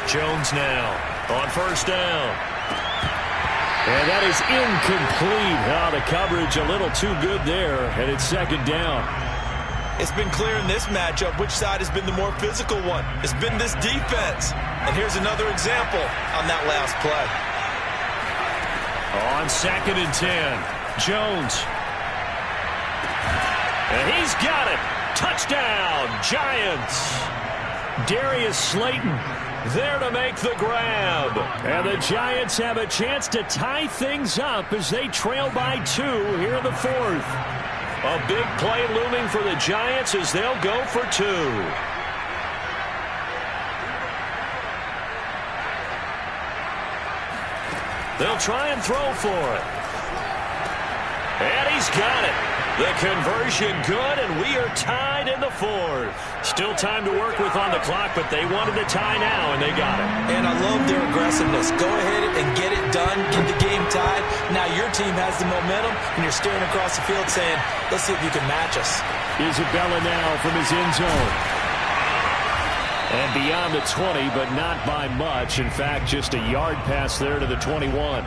Jones now on 1st down. And that is incomplete. The coverage a little too good there, and it's 2nd down. It's been clear in this matchup which side has been the more physical one. It's been this defense. And here's another example on that last play. On 2nd and 10, Jones. And he's got it. Touchdown, Giants. Darius Slayton there to make the grab. And the Giants have a chance to tie things up as they trail by 2 here in the 4th. A big play looming for the Giants as they'll go for 2. They'll try and throw for it. And he's got it. The conversion good, and we are tied in the fourth. Still time to work with on the clock, but they wanted the tie now, and they got it. And I love their aggressiveness. Go ahead and get it done. Get the game tied. Now your team has the momentum, and you're staring across the field saying, let's see if you can match us. Isabella now from his end zone. And beyond the 20, but not by much. In fact, just a yard pass there to the 21.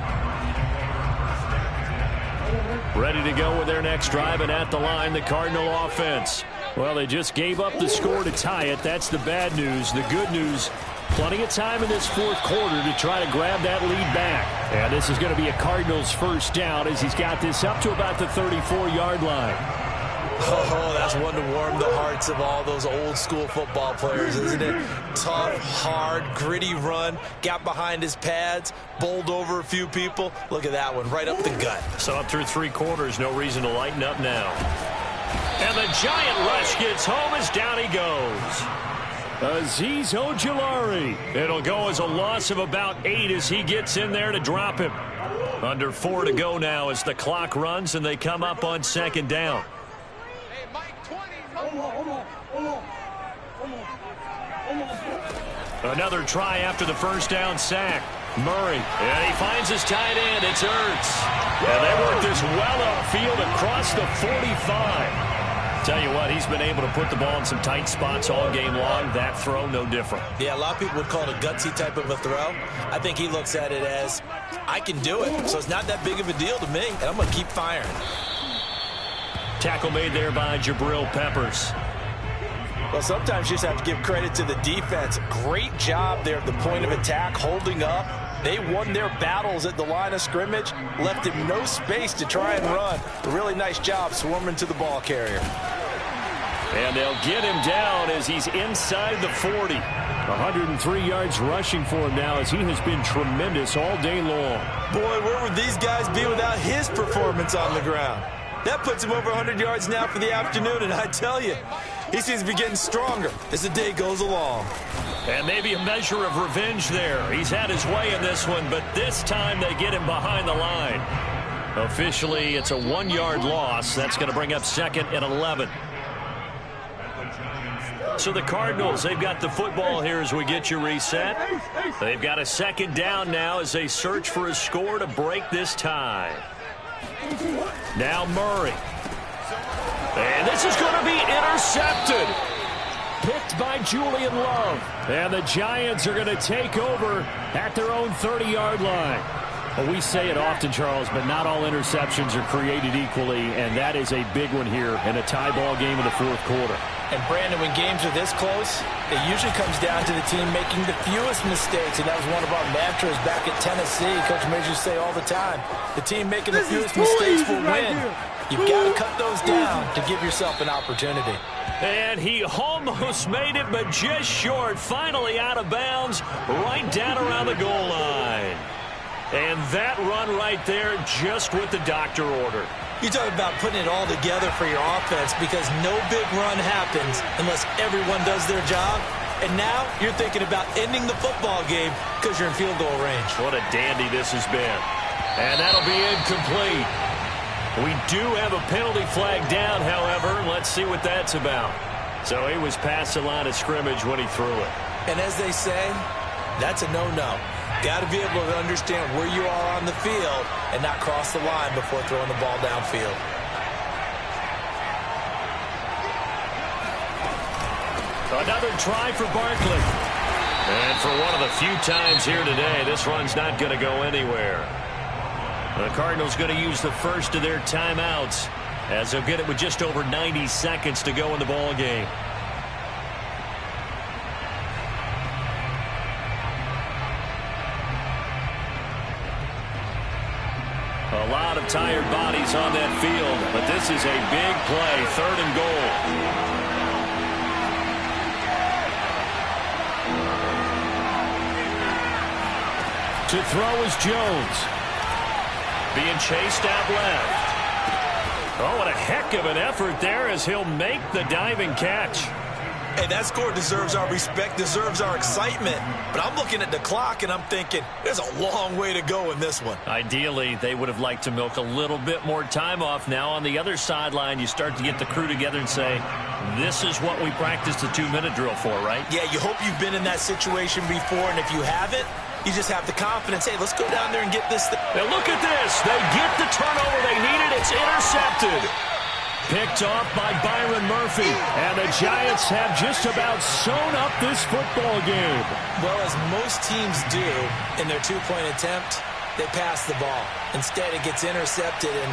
Ready to go with their next drive, and at the line, the Cardinal offense. Well, they just gave up the score to tie it. That's the bad news. The good news, plenty of time in this fourth quarter to try to grab that lead back. And this is going to be a Cardinals first down as he's got this up to about the 34-yard line. Oh, that's one to warm the hearts of all those old-school football players, isn't it? Tough, hard, gritty run. Got behind his pads, bowled over a few people. Look at that one, right up the gut. So up through three quarters, no reason to lighten up now. And the giant rush gets home as down he goes. Azeez Ojulari. It'll go as a loss of about 8 as he gets in there to drop him. Under 4 to go now as the clock runs and they come up on second down. Another try after the first down sack. Murray, and he finds his tight end. It's Ertz. And they work this well upfield across the 45. Tell you what, he's been able to put the ball in some tight spots all game long. That throw, no different. Yeah, a lot of people would call it a gutsy type of a throw. I think he looks at it as, I can do it. So it's not that big of a deal to me, and I'm going to keep firing. Tackle made there by Jabril Peppers. Well, sometimes you just have to give credit to the defense. Great job there at the point of attack, holding up. They won their battles at the line of scrimmage, left him no space to try and run. A really nice job swarming to the ball carrier. And they'll get him down as he's inside the 40. 103 yards rushing for him now as he has been tremendous all day long. Boy, where would these guys be without his performance on the ground? That puts him over 100 yards now for the afternoon, and I tell you, he seems to be getting stronger as the day goes along. And maybe a measure of revenge there. He's had his way in this one, but this time they get him behind the line. Officially, it's a 1-yard loss. That's going to bring up second and 11. So the Cardinals, they've got the football here as we get you reset. They've got a second down now as they search for a score to break this tie. Now Murray. And this is going to be intercepted. Picked by Julian Love. And the Giants are going to take over at their own 30-yard line. Well, we say it often, Charles, but not all interceptions are created equally, and that is a big one here in a tie ball game in the fourth quarter. And, Brandon, when games are this close, it usually comes down to the team making the fewest mistakes, and that was one of our mantras back at Tennessee. Coach Major used to say all the time, the team making the fewest mistakes will win. You've got to cut those down to give yourself an opportunity. And he almost made it, but just short. Finally out of bounds, right down around the goal line. And that run right there just what the doctor ordered. You talk about putting it all together for your offense because no big run happens unless everyone does their job. And now you're thinking about ending the football game because you're in field goal range. What a dandy this has been. And that'll be incomplete. We do have a penalty flag down, however. Let's see what that's about. So he was past the line of scrimmage when he threw it. And as they say, that's a no-no. Got to be able to understand where you are on the field and not cross the line before throwing the ball downfield. Another try for Barkley. And for one of the few times here today, this run's not going to go anywhere. The Cardinals going to use the first of their timeouts as they'll get it with just over 90 seconds to go in the ball game. A lot of tired bodies on that field, but this is a big play, 3rd and goal. To throw is Jones. Being chased out left. Oh, what a heck of an effort there as he'll make the diving catch. Hey, that score deserves our respect, deserves our excitement. But I'm looking at the clock, and I'm thinking, there's a long way to go in this one. Ideally, they would have liked to milk a little bit more time off. Now on the other sideline, you start to get the crew together and say, this is what we practiced the 2-minute drill for, right? Yeah, you hope you've been in that situation before, and if you haven't, you just have the confidence, hey, let's go down there and get this thing. Now look at this. They get the turnover they needed. It's intercepted. Picked off by Byron Murphy. And the Giants have just about sewn up this football game. Well, as most teams do in their 2-point attempt, they pass the ball. Instead, it gets intercepted. And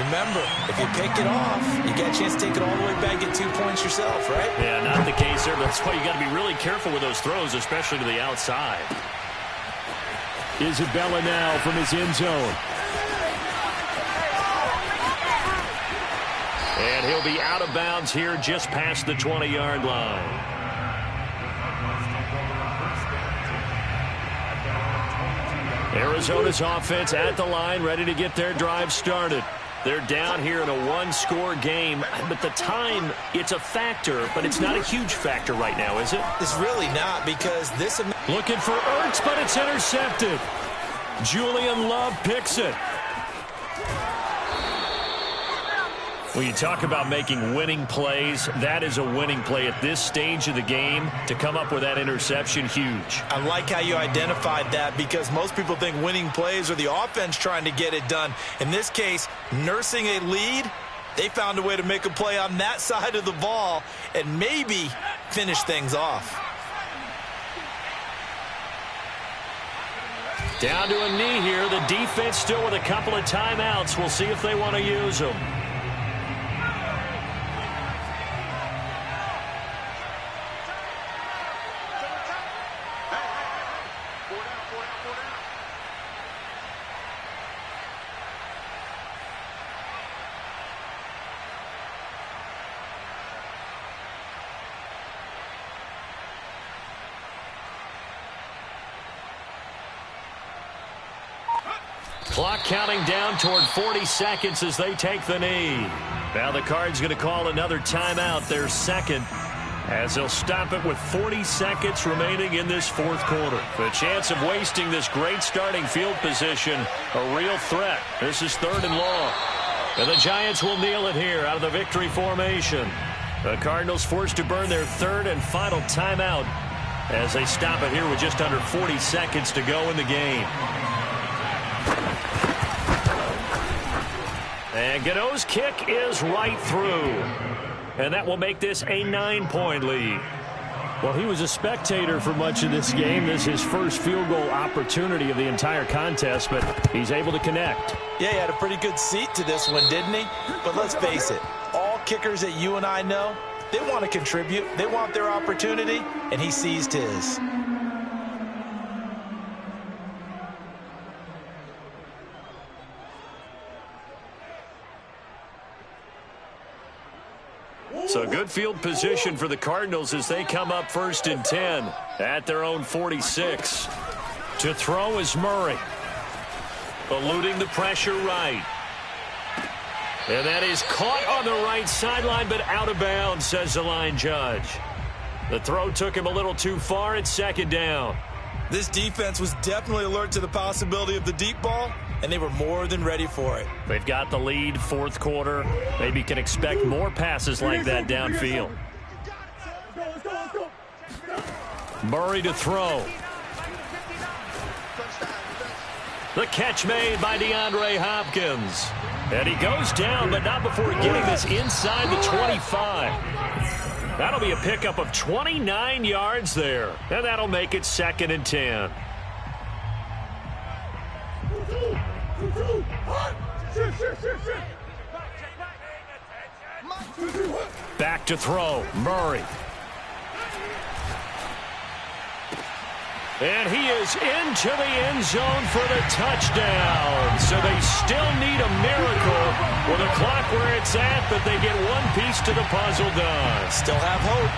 remember, if you pick it off, you get a chance to take it all the way back, get 2 points yourself, right? Yeah, not the case there. That's why you got to be really careful with those throws, especially to the outside. Isabella now from his end zone. And he'll be out of bounds here just past the 20-yard line. Arizona's offense at the line, ready to get their drive started. They're down here in a 1-score game, but the time, it's a factor, but it's not a huge factor right now, is it? It's really not, because this... Looking for Ertz, but it's intercepted. Julian Love picks it. When you talk about making winning plays, that is a winning play at this stage of the game. To come up with that interception, huge. I like how you identified that, because most people think winning plays are the offense trying to get it done. In this case, nursing a lead, they found a way to make a play on that side of the ball and maybe finish things off. Down to a knee here. The defense still with a couple of timeouts. We'll see if they want to use them. Clock counting down toward 40 seconds as they take the knee. Now the Cards going to call another timeout, their second, as they'll stop it with 40 seconds remaining in this fourth quarter. The chance of wasting this great starting field position, a real threat. This is 3rd and long. And the Giants will kneel it here out of the victory formation. The Cardinals forced to burn their 3rd and final timeout as they stop it here with just under 40 seconds to go in the game. And Gano's kick is right through. And that will make this a 9-point lead. Well, he was a spectator for much of this game. This is his first field goal opportunity of the entire contest, but he's able to connect. Yeah, he had a pretty good seat to this one, didn't he? But let's face it, all kickers that you and I know, they want to contribute. They want their opportunity, and he seized his. So good field position for the Cardinals as they come up 1st and 10 at their own 46. To throw is Murray. Eluding the pressure right. And that is caught on the right sideline, but out of bounds, says the line judge. The throw took him a little too far. It's 2nd down. This defense was definitely alert to the possibility of the deep ball, and they were more than ready for it. They've got the lead, 4th quarter. Maybe can expect more passes like that downfield. Murray to throw. The catch made by DeAndre Hopkins. And he goes down, but not before getting this inside the 25. That'll be a pickup of 29 yards there. And that'll make it 2nd and 10. Back to throw, Murray. And he is into the end zone for the touchdown. So they still need a miracle with a clock where it's at, but they get one piece to the puzzle done. Still have hope.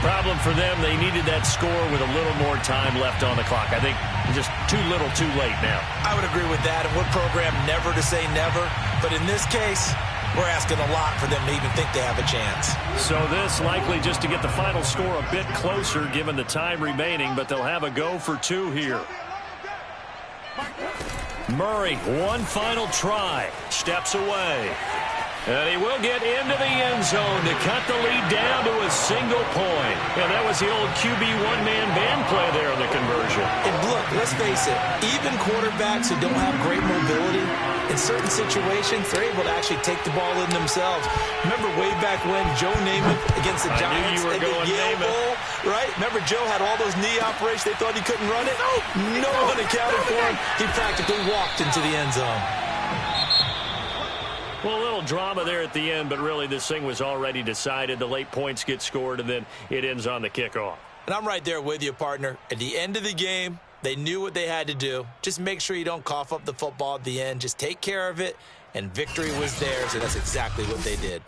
Problem for them, they needed that score with a little more time left on the clock. I think just too little too late now. I would agree with that, and we're programmed never to say never. But in this case, We're asking a lot for them to even think they have a chance. So this likely just to get the final score a bit closer given the time remaining, but they'll have a go for 2 here. Murray, one final try, steps away. And he will get into the end zone to cut the lead down to a single point. And that was the old QB one-man band play there on the conversion. And look, let's face it, even quarterbacks who don't have great mobility, in certain situations, they're able to actually take the ball in themselves. Remember way back when Joe Namath against the Giants at the Yale Bowl, right? Remember Joe had all those knee operations. They thought he couldn't run it. No one accounted for him. He practically walked into the end zone. Well, a little drama there at the end, but really this thing was already decided. The late points get scored, and then it ends on the kickoff. And I'm right there with you, partner. At the end of the game, they knew what they had to do. Just make sure you don't cough up the football at the end. Just take care of it, and victory was theirs, and that's exactly what they did.